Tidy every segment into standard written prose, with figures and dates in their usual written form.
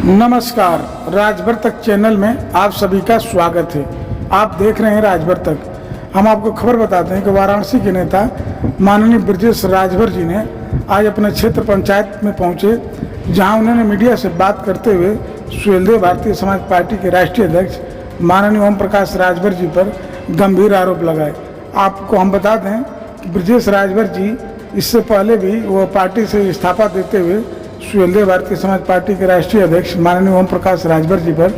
नमस्कार, राजभर तक चैनल में आप सभी का स्वागत है। आप देख रहे हैं राजभर तक। हम आपको खबर बताते हैं कि वाराणसी के नेता माननीय ब्रजेश राजभर जी ने आज अपने क्षेत्र पंचायत में पहुंचे, जहां उन्होंने मीडिया से बात करते हुए सुहेलदेव भारतीय समाज पार्टी के राष्ट्रीय अध्यक्ष माननीय ओम प्रकाश राजभर जी पर गंभीर आरोप लगाए। आपको हम बता दें कि ब्रजेश राजभर जी इससे पहले भी वो पार्टी से इस्तीफा देते हुए सुहेलदेव भारतीय समाज पार्टी के राष्ट्रीय अध्यक्ष माननीय ओम प्रकाश राजभर जी पर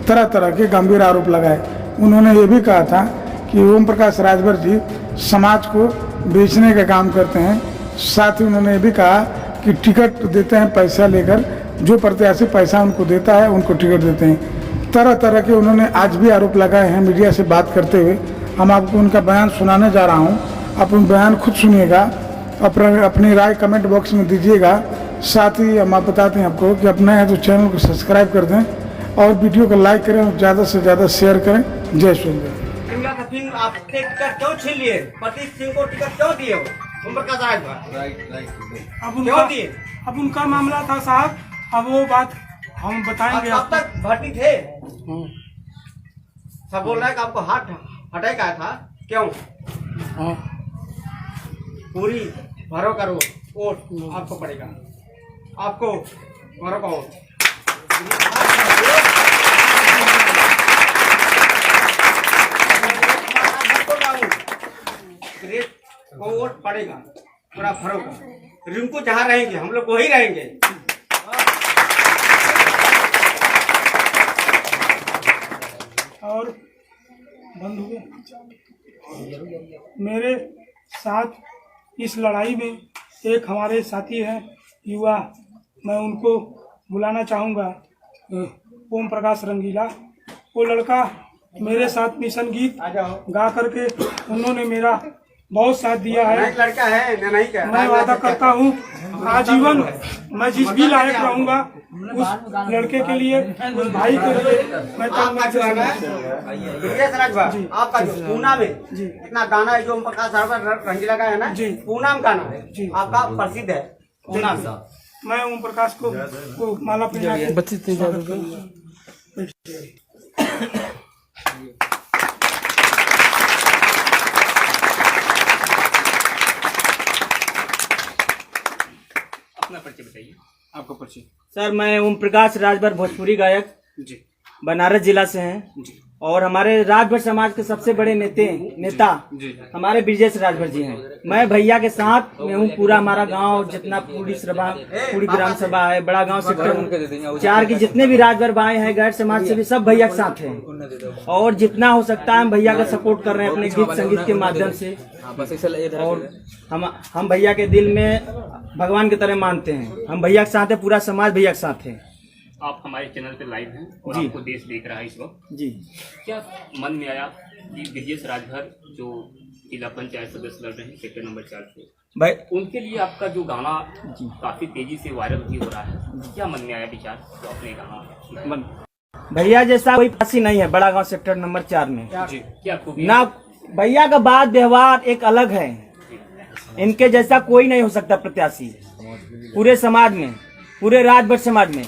तरह तरह के गंभीर आरोप लगाए। उन्होंने ये भी कहा था कि ओम प्रकाश राजभर जी समाज को बेचने का काम करते हैं। साथ ही उन्होंने ये भी कहा कि टिकट देते हैं पैसा लेकर, जो प्रत्याशी पैसा उनको देता है उनको टिकट देते हैं। तरह तरह के उन्होंने आज भी आरोप लगाए हैं मीडिया से बात करते हुए। हम आपको उनका बयान सुनाने जा रहा हूँ, आप उन बयान खुद सुनिएगा, अपनी राय कमेंट बॉक्स में दीजिएगा। साथ ही हम आप बताते हैं आपको कि अपने हैं तो चैनल को सब्सक्राइब कर दें और वीडियो को लाइक करें और ज़्यादा से ज़्यादा शेयर करें। जय सुहेलदेव। आप टिकट क्यों छीन लिए? प्रतीक सिंह को टिकट क्यों दिए? उम्र का अब उनका मामला था साहब, अब वो बात हम बताएंगे। अब तक भर्ती थे, सब बोल रहा है कि आपको हाथ हटाई का था, क्यों? पूरी भरो करो, वोट आपको पड़ेगा, आपको भरो का वोट को वोट पड़ेगा, पूरा भरो का। रिंकू जहाँ रहेंगे हम लोग वही रहेंगे। और बंधुओं, मेरे साथ इस लड़ाई में एक हमारे साथी हैं युवा, मैं उनको बुलाना चाहूँगा, ओम प्रकाश रंगीला। वो लड़का मेरे साथ मिशन गीत गा करके उन्होंने मेरा बहुत साथ दिया है। लड़का है नहीं क्या? मैं वादा करता हूँ आजीवन मैं जिस भी लायक रहूँगा उस लड़के के लिए, उस भाई के लिए मैं आपका जो पूना में इतना गाना है जो ओम प्रकाश रंगीला का है ना जी, पूना में गाना है आपका प्रसिद्ध है पूना में। मैं ओम प्रकाश को माला पहना के अपना परिचय बताइए। आपका परिचय? सर, मैं ओम प्रकाश राजभर, भोजपुरी गायक जी, बनारस जिला से हैं जी। और हमारे राजभर समाज के सबसे बड़े नेता जी। हमारे ब्रजेश राजभर जी हैं। मैं भैया के साथ में हूँ। पूरा हमारा गांव जितना पूरी ग्राम सभा है, बड़ा गांव सेक्टर 4 की जितने भी राजभर भाई हैं, गैर समाज से भी सब भैया के साथ हैं और जितना हो सकता है हम भैया का सपोर्ट कर रहे हैं अपने गीत संगीत के माध्यम से। और हम भैया के दिल में भगवान की तरह मानते हैं। हम भैया के साथ हैं, पूरा समाज भैया के साथ है। आप हमारे चैनल पे लाइव हैं और जी। आपको देश देख रहा है इस वक्त जी। क्या मन में आया कि ब्रजेश राजभर जो जिला पंचायत सदस्य लड़ रहे हैं सेक्टर नंबर 4 से, भाई उनके लिए आपका जो गाना काफी तेजी से वायरल भी हो रहा है, क्या मन में आया विचार तो अपने गाना? भैया जैसा कोई पासी नहीं है बड़ा गांव सेक्टर नंबर 4 में जी। क्या ना भैया का बात व्यवहार एक अलग है, इनके जैसा कोई नहीं हो सकता प्रत्याशी पूरे समाज में, पूरे राजभर समाज में।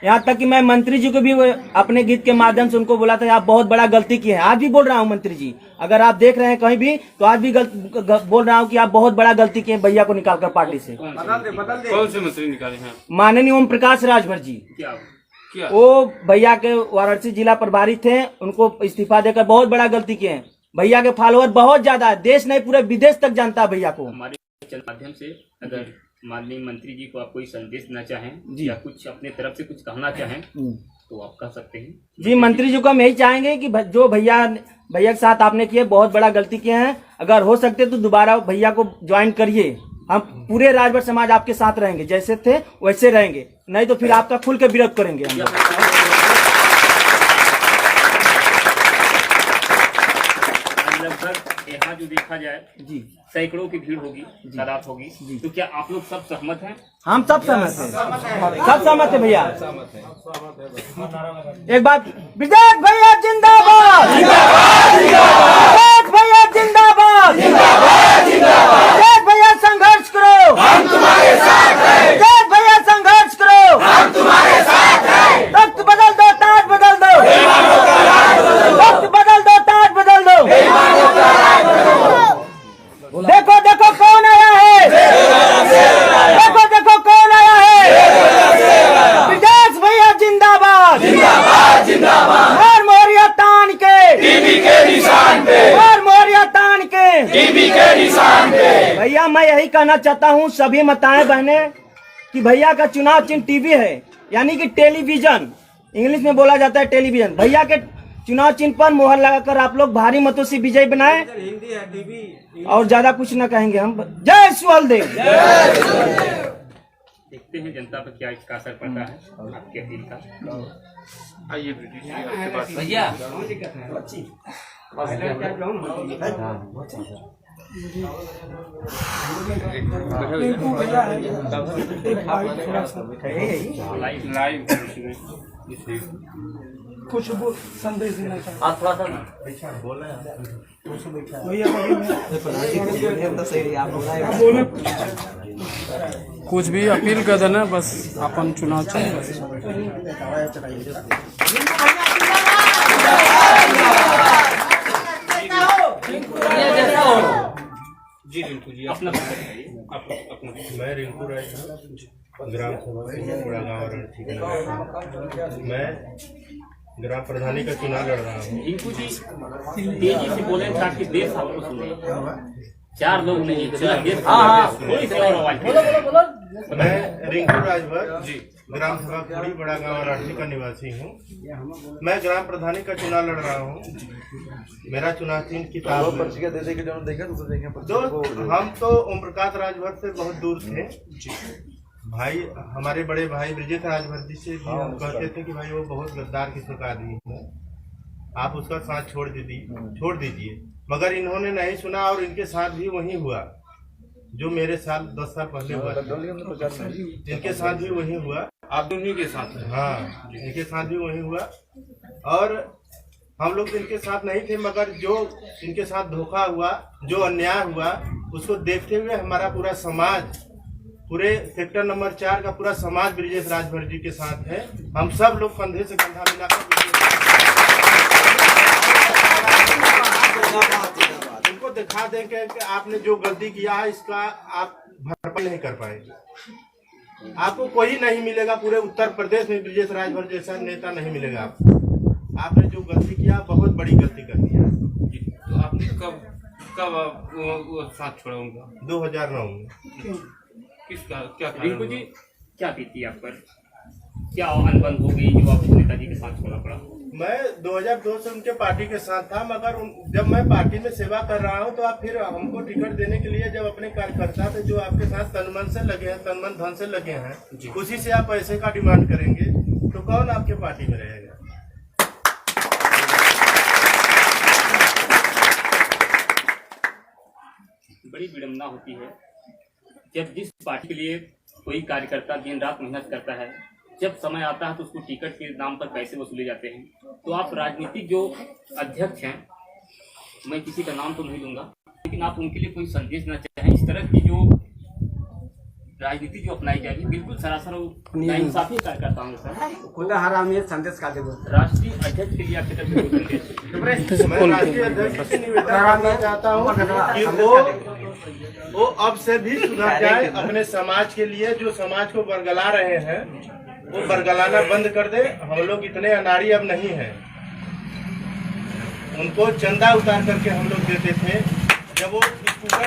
यहाँ तक कि मैं मंत्री जी को भी अपने गीत के माध्यम से उनको बोला था आप बहुत बड़ा गलती किए हैं। आज भी बोल रहा हूँ मंत्री जी, अगर आप देख रहे हैं कहीं भी तो आज भी बोल रहा हूँ कि आप बहुत बड़ा गलती किए भैया को निकालकर पार्टी से। कौन से मंत्री निकाले हैं? माननीय ओम प्रकाश राजभर जी। क्या वो भैया के वाराणसी जिला प्रभारी थे, उनको इस्तीफा देकर बहुत बड़ा गलती किए हैं। भैया के फॉलोअर बहुत ज्यादा है, देश नहीं पूरे विदेश तक जानता है भैया को। हमारे माध्यम से अगर माननीय मंत्री जी को आप कोई संदेश देना चाहें या कुछ अपने तरफ से कुछ कहना चाहें तो आप कह सकते हैं। जी, मंत्री जी को हम यही चाहेंगे कि जो भैया के साथ आपने किए बहुत बड़ा गलती किए हैं, अगर हो सकते तो दोबारा भैया को ज्वाइन करिए। हम पूरे राजभर समाज आपके साथ रहेंगे, जैसे थे वैसे रहेंगे, नहीं तो फिर आपका खुल के विरोध करेंगे हम लोग। यहाँ जो देखा जाए जी सैकड़ों की भीड़ होगी, तादाद होगी, तो क्या आप लोग सब सहमत हैं? हम सब सहमत हैं, सब सहमत है भैया। एक बात, ब्रजेश भैया जिंदाबाद, ब्रजेश भैया जिंदाबाद, ब्रजेश भैया संघर्ष करो, हम तुम्हारे साथ हैं। ब्रजेश भैया संघर्ष करो, हम तुम्हारे साथ भैया मैं यही कहना चाहता हूँ सभी माताएं बहने कि भैया का चुनाव चिन्ह टीवी है, यानी कि टेलीविजन, इंग्लिश में बोला जाता है टेलीविजन। भैया के चुनाव चिन्ह पर मोहर लगाकर आप लोग भारी मतों से विजय बनाए हिंदी है टीवी और ज्यादा कुछ न कहेंगे हम। जय सुहलदेव। देखते हैं जनता पर क्या इसका असर पड़ता है आपके अपील का। भैया टेम्पू भैया है, एक भाई थोड़ा सा लाइव कुछ वो संदेश देना चाहते आप थोड़ा सा भैया बोले कुछ भी अपील कर देना, बस अपन चुनाव चाहिए। जी रिंकू जी अपना मैं रिंकू राय ग्राम सभा बड़ा गाँव रणठी का निवासी। मैं ग्राम प्रधानी का चुनाव लड़ रहा हूँ। रिंकू जी तेजी से बोले ताकि देश आपको सुने। 4 लोग नहीं, पूरा देश थोड़ी सी और आवाज बोलो। मैं रिंकू राजभर ग्राम सभा कुड़ी बड़ा गाँव रणठी का निवासी हूँ। मैं ग्राम प्रधानी का चुनाव लड़ रहा हूँ। मेरा चुनाव चिन्ह किताब हम तो ओम प्रकाश राजभर से बहुत दूर थे। भाई हमारे बड़े भाई ब्रिजेश राजभर जी से भी हम कहते थे कि भाई वो बहुत गद्दार किस्म का आदमी है, आप उसका साथ छोड़ दीजिए। मगर इन्होंने नहीं सुना और इनके साथ भी वही हुआ जो मेरे साथ 10 साल पहले हुआ। इनके साथ भी वही हुआ। आप दोनों के साथ हाँ, इनके साथ भी वही हुआ और हम लोग इनके साथ नहीं थे, मगर जो इनके साथ धोखा हुआ, जो अन्याय हुआ, उसको देखते हुए हमारा पूरा समाज, पूरे सेक्टर नंबर 4 का पूरा समाज ब्रिजेश राजभर जी के साथ है। हम सब लोग कंधे से कंधा मिलाकर उनको दिखा देंगे कि आपने जो गलती किया है इसका आप भरपाई नहीं कर पाएंगे। आपको कोई नहीं मिलेगा पूरे उत्तर प्रदेश में ब्रिजेश राजभर जैसा नेता नहीं मिलेगा आपको। आपने जो गलती किया बहुत बड़ी गलती कर दी है। तो आपने कब वो साथ छोड़ा उनका? 2009 में। किसका क्या रिंकू जी क्या बीती आप पर, क्या अनबन हो गई जो आपको नेताजी के साथ छोड़ना पड़ा? मैं 2002 से उनके पार्टी के साथ था, मगर जब मैं पार्टी में सेवा कर रहा हूं तो आप फिर हमको टिकट देने के लिए जब अपने कार्यकर्ता थे जो आपके साथ तन मन से लगे हैं, तन मन धन से लगे हैं, उसी से आप पैसे का डिमांड करेंगे तो कौन आपके पार्टी में रहेगा? बड़ी विडम्बना होती है जब जिस पार्टी के लिए कोई कार्यकर्ता दिन रात मेहनत करता है, जब समय आता है तो उसको टिकट के नाम पर पैसे वसूले जाते हैं। तो आप राजनीतिक जो अध्यक्ष हैं, मैं किसी का नाम तो नहीं लूंगा, लेकिन आप उनके लिए कोई संदेश देना चाहें? इस तरह की जो राजनीति जो अपनाई जा रही है बिल्कुल सरासर नाइंसाफी कार्यकर्ताओं के साथ। खुदा हरामी संदेश का देवो। राष्ट्रीय अध्यक्ष के लिए आपकी तरफ से कोई संदेश? मैं राष्ट्रीय अध्यक्ष से निवेदन करना चाहता हूँ कि वो अब से भी सुधर जाए, अपने समाज के लिए जो समाज को बरगला रहे हैं वो बरगलाना बंद कर दे। हम लोग इतने अनाड़ी अब नहीं हैं। उनको चंदा उतार करके हम लोग देते थे जब वो स्कूटर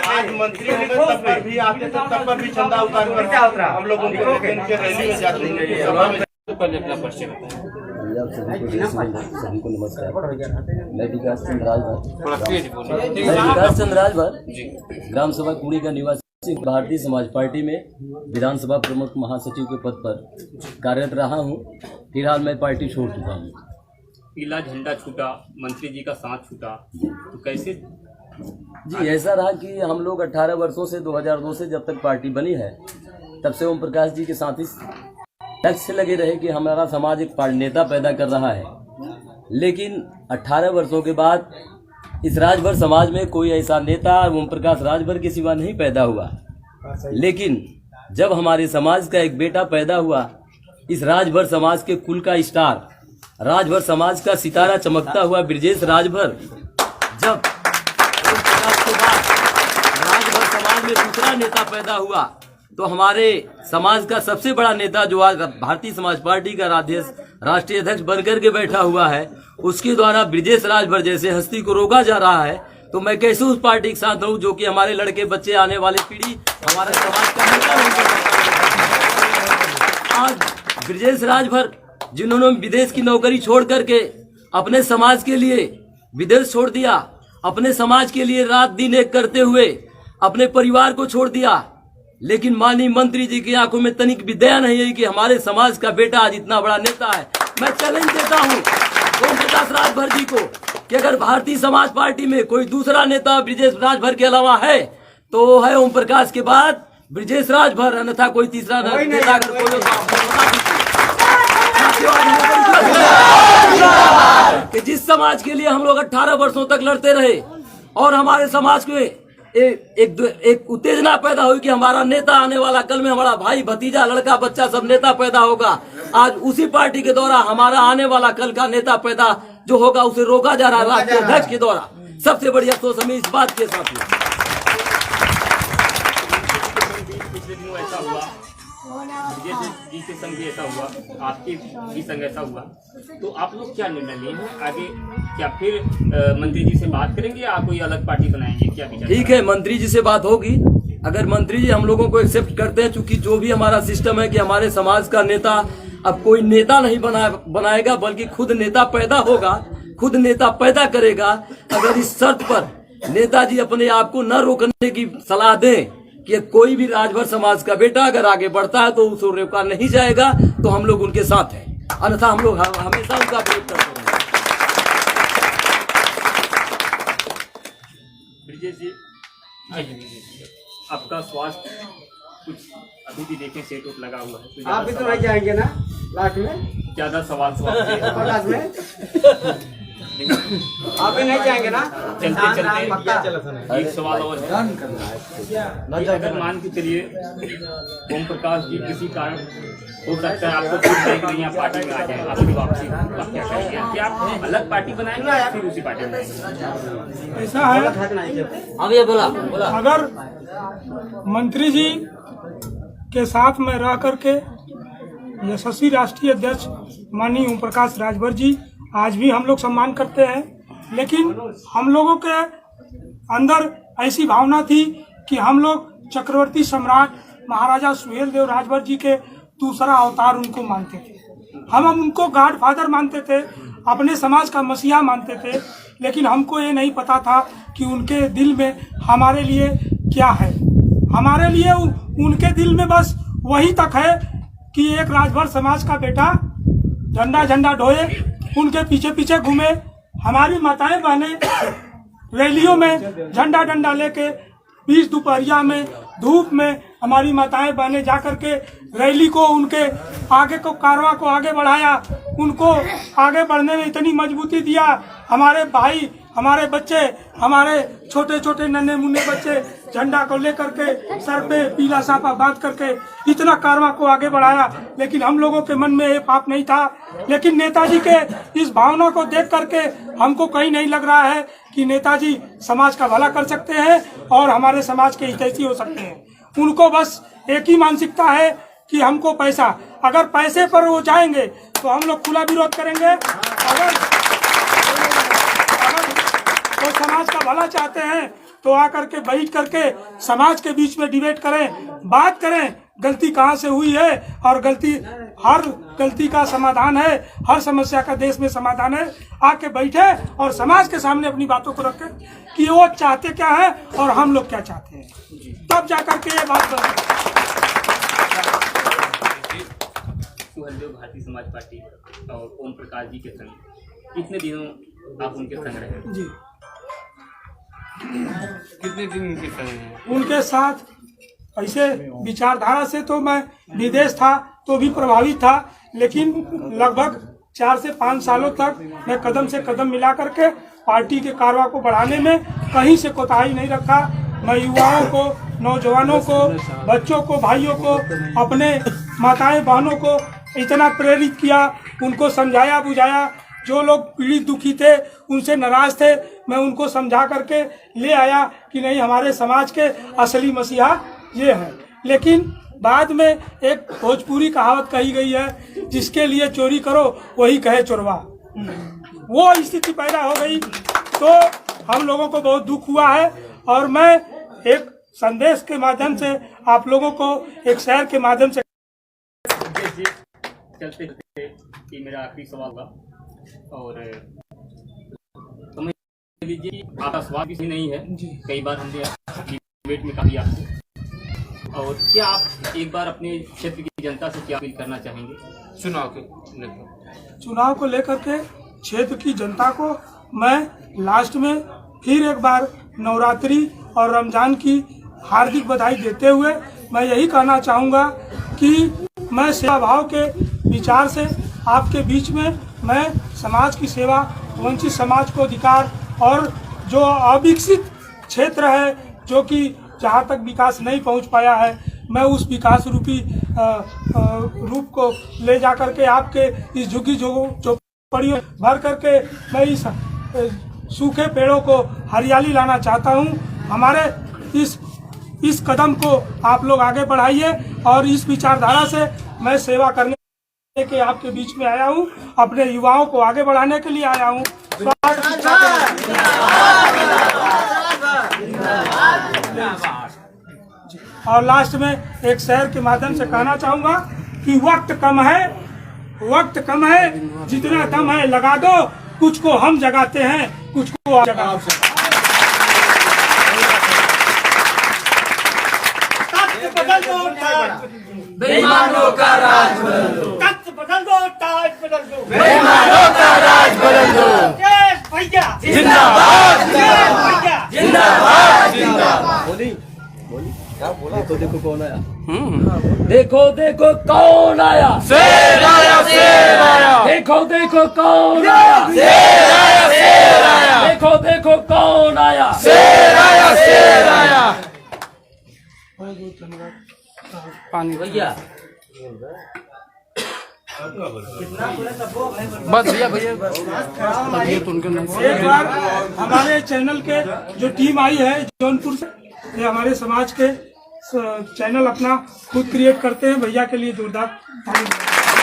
आज मंत्री होंगे तब पर भी आते थे, तब पर भी चंदा उतार कर हम लोग उनको इनके रैली में जाते हैं, सभा में। अपना परिचय बताएं। सभी को नमस्कार। मैं विकास चंद्र राजभर ग्राम सभा कुड़ी का निवासी भारतीय समाज पार्टी में विधानसभा प्रमुख महासचिव के पद पर कार्यरत रहा हूं। फिलहाल मैं पार्टी छोड़ चुका हूं। पीला झंडा छूटा, मंत्री जी का साथ छूटा, तो कैसे? जी ऐसा रहा कि हम लोग 18 वर्षों से 2002 से जब तक पार्टी बनी है तब से ओम प्रकाश जी के साथ इस लक्ष्य से लगे रहे कि हमारा समाज एक नेता पैदा कर रहा है। लेकिन 18 वर्षों के बाद इस राजभर समाज में कोई ऐसा नेता ओम प्रकाश राजभर के सिवा नहीं पैदा हुआ। लेकिन जब हमारे समाज का एक बेटा पैदा हुआ, इस राजभर समाज के कुल का स्टार, राजभर समाज का सितारा चमकता हुआ ब्रिजेश राजभर, जब राजभर समाज में दूसरा नेता पैदा हुआ तो हमारे समाज का सबसे बड़ा नेता जो आज भारतीय समाज पार्टी का राष्ट्रीय अध्यक्ष बनकर के बैठा हुआ है, उसके द्वारा ब्रिजेश राजभर जैसे हस्ती को रोका जा रहा है, तो मैं कैसे उस पार्टी के साथ रहूं जो कि हमारे लड़के बच्चे आने वाले पीढ़ी हमारे समाज का नेता नहीं कर सकता। आज ब्रिजेश राजभर जिन्होंने विदेश की नौकरी छोड़ करके अपने समाज के लिए विदेश छोड़ दिया, अपने समाज के लिए रात दिन एक करते हुए अपने परिवार को छोड़ दिया, लेकिन माननीय मंत्री जी की आंखों में तनिक भी दया नहीं है कि हमारे समाज का बेटा आज इतना बड़ा नेता है। मैं चैलेंज देता हूं ओम प्रकाश राजभर जी को कि अगर भारतीय समाज पार्टी में कोई दूसरा नेता ब्रिजेश राजभर के अलावा है तो है ओम प्रकाश के बाद ब्रिजेश राजभर, अन्यथा कोई तीसरा नेता अगर कोई कि जिस समाज के लिए हम लोग 18 वर्षों तक लड़ते रहे और हमारे समाज को एक उत्तेजना पैदा हुई कि हमारा नेता आने वाला कल में हमारा भाई भतीजा लड़का बच्चा सब नेता पैदा होगा। आज उसी पार्टी के द्वारा हमारा आने वाला कल का नेता पैदा जो होगा उसे रोका जा रहा है राष्ट्रीय अध्यक्ष के द्वारा। सबसे बड़ी अफसोस हमें इस बात के साथ हुआ। पिछले दिनों ऐसा हुआ, जी के संग भी ऐसा हुआ, आपके भी संग ऐसा हुआ, तो आप लोग क्या निर्णय लिए हैं आगे? क्या फिर मंत्री जी से बात करेंगे या कोई अलग पार्टी बनाएंगे? क्या विचार? ठीक है, मंत्री जी से बात होगी। अगर मंत्री जी हम लोगों को एक्सेप्ट करते हैं, चूंकि जो भी हमारा सिस्टम है कि हमारे समाज का नेता अब कोई नेता नहीं बनाएगा बल्कि खुद नेता पैदा होगा, खुद नेता पैदा करेगा। अगर इस शर्त पर नेताजी अपने आप को न रोकने की सलाह दें कि कोई भी राजभर समाज का बेटा अगर आगे बढ़ता है तो उसे रोका नहीं जाएगा, तो हम लोग उनके साथ हैं, अन्यथा हम लोग हमेशा उनका विरोध करते हैं। ब्रिजेश जी, आपका स्वास्थ्य कुछ अभी भी देखें सेट उप लगा हुआ है, तो आप भी तो नहीं जाएंगे ना लास्ट में? ज्यादा सवाल लास्ट में आप भी नहीं जाएंगे ना? चलते चलते एक सवाल और है। अगर मान के चलिए ओम प्रकाश जी किसी कारण हो सकता है आपको छूट जाए कि नहीं आप पार्टी में आ जाए, आपकी वापसी, आप क्या करेंगे? क्या आप अलग पार्टी बनाएंगे या फिर उसी पार्टी में? ऐसा है, अब ये बोला अगर मंत्री जी के साथ में रह करके यशस्वी राष्ट्रीय अध्यक्ष माननीय ओम प्रकाश राजभर जी आज भी हम लोग सम्मान करते हैं, लेकिन हम लोगों के अंदर ऐसी भावना थी कि हम लोग चक्रवर्ती सम्राट महाराजा सुहेलदेव राजभर जी के दूसरा अवतार उनको मानते थे। हम उनको गॉड फादर मानते थे, अपने समाज का मसीहा मानते थे, लेकिन हमको ये नहीं पता था कि उनके दिल में हमारे लिए क्या है। हमारे लिए उनके दिल में बस वही तक है कि एक राजभर समाज का बेटा झंडा झंडा ढोए, उनके पीछे पीछे घूमे, हमारी माताएं बहनें रैलियों में झंडा डंडा लेके बीच दोपहरिया में धूप में हमारी माताएं बहनें जा करके रैली को उनके आगे को कारवां को आगे बढ़ाया, उनको आगे बढ़ने में इतनी मजबूती दिया। हमारे भाई, हमारे बच्चे, हमारे छोटे छोटे नन्हे मुन्ने बच्चे झंडा को लेकर के सर पे पीला साफा बांध करके इतना कारवां को आगे बढ़ाया, लेकिन हम लोगों के मन में ये पाप नहीं था। लेकिन नेताजी के इस भावना को देख करके हमको कहीं नहीं लग रहा है कि नेताजी समाज का भला कर सकते हैं और हमारे समाज के हितैषी हो सकते हैं। उनको बस एक ही मानसिकता है कि हमको पैसा, अगर पैसे पर वो जाएंगे तो हम लोग खुला विरोध करेंगे। अगर वो समाज का भला चाहते हैं तो आकर के बैठ करके समाज के बीच में डिबेट करें, बात करें, गलती कहाँ से हुई है और हर गलती का समाधान है, हर समस्या का देश में समाधान है। आके बैठे और समाज के सामने अपनी बातों को रखें कि वो चाहते क्या है और हम लोग क्या चाहते हैं, तब जाकर के ये बात बने। सुहेलदेव भारतीय समाज पार्टी और ओम प्रकाश जी के संग कितने दिनों आप उनके संग रहे? जी, कितने दिन उनके संग हैं? उनके साथ ऐसे विचारधारा से तो मैं विदेश था तो भी प्रभावित था, लेकिन लगभग 4 से 5 सालों तक मैं कदम से कदम मिला करके पार्टी के कारवां को बढ़ाने में कहीं से कोताही नहीं रखा। मैं युवाओं को, नौजवानों को, बच्चों को, भाइयों को, अपने माताएं बहनों को इतना प्रेरित किया, उनको समझाया बुझाया। जो लोग पीड़ित दुखी थे, उनसे नाराज थे, मैं उनको समझा करके ले आया कि नहीं, हमारे समाज के असली मसीहा ये हैं। लेकिन बाद में एक भोजपुरी कहावत कही गई है, जिसके लिए चोरी करो वही कहे चोरवा। वो स्थिति पैदा हो गई तो हम लोगों को बहुत दुख हुआ है। और मैं एक संदेश के माध्यम से आप लोगों को एक शहर के माध्यम से चलते चलते ये मेरा आखिरी सवाल होगा, और समझ लीजिए आपका सवाल भी नहीं है, कई बार हमने डिबेट में कहा आपको, और क्या आप एक बार अपने क्षेत्र की जनता से क्या अपील करना चाहेंगे चुनाव को लेकर के क्षेत्र की जनता को मैं लास्ट में फिर एक बार नवरात्रि और रमजान की हार्दिक बधाई देते हुए मैं यही कहना चाहूँगा कि मैं सेवा भाव के विचार से आपके बीच में मैं समाज की सेवा, वंचित समाज को अधिकार और जो अविकसित क्षेत्र है, जो कि जहाँ तक विकास नहीं पहुँच पाया है, मैं उस विकास रूपी रूप को ले जा करके आपके इस झुग्गी झोपड़ियों भर करके मैं इस सूखे पेड़ों को हरियाली लाना चाहता हूँ। हमारे इस कदम को आप लोग आगे बढ़ाइए और इस विचारधारा से मैं सेवा करने के आपके बीच में आया हूँ, अपने युवाओं को आगे बढ़ाने के लिए आया हूँ। और लास्ट में एक शेर के माध्यम से कहना चाहूँगा कि वक्त कम है, जितना दम है लगा दो, कुछ को हम जगाते हैं, कुछ को आप जगाते हैं। बदल दो ताज, बेईमानों का राज बदल दो, तख्त बदल दो, ताज बदल दो, बेईमानों का राज बदल दो। भैया जिंदाबाद, भैया जिंदाबाद, जिंदाबाद। बोली क्या बोला? देखो कौन आया। देखो कौन आया। शेर आया, शेर आया। देखो कौन आया। शेर आया, शेर आया। देखो कौन आया। शेर आया, शेर आया। पानी भैया बस भैया तबीयत उनके नहीं। एक बार हमारे चैनल के जो टीम आई है जौनपुर से, ये हमारे समाज के चैनल अपना खुद क्रिएट करते हैं, भैया के लिए जोरदार ताली।